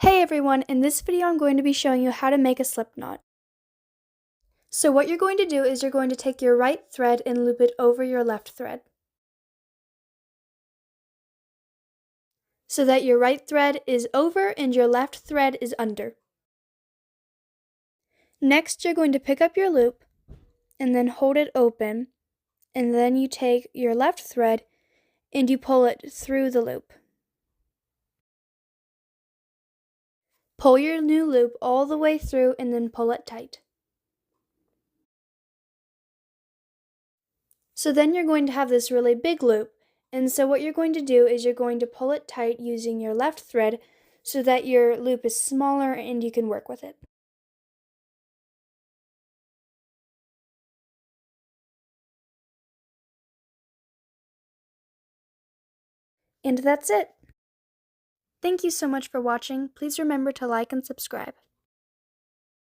Hey everyone, in this video I'm going to be showing you how to make a slip knot. So what you're going to do is you're going to take your right thread and loop it over your left thread, so that your right thread is over and your left thread is under. Next you're going to pick up your loop and then hold it open, and then you take your left thread and you pull it through the loop. Pull your new loop all the way through and then pull it tight. So then you're going to have this really big loop, and so what you're going to do is you're going to pull it tight using your left thread so that your loop is smaller and you can work with it. And that's it. Thank you so much for watching. Please remember to like and subscribe.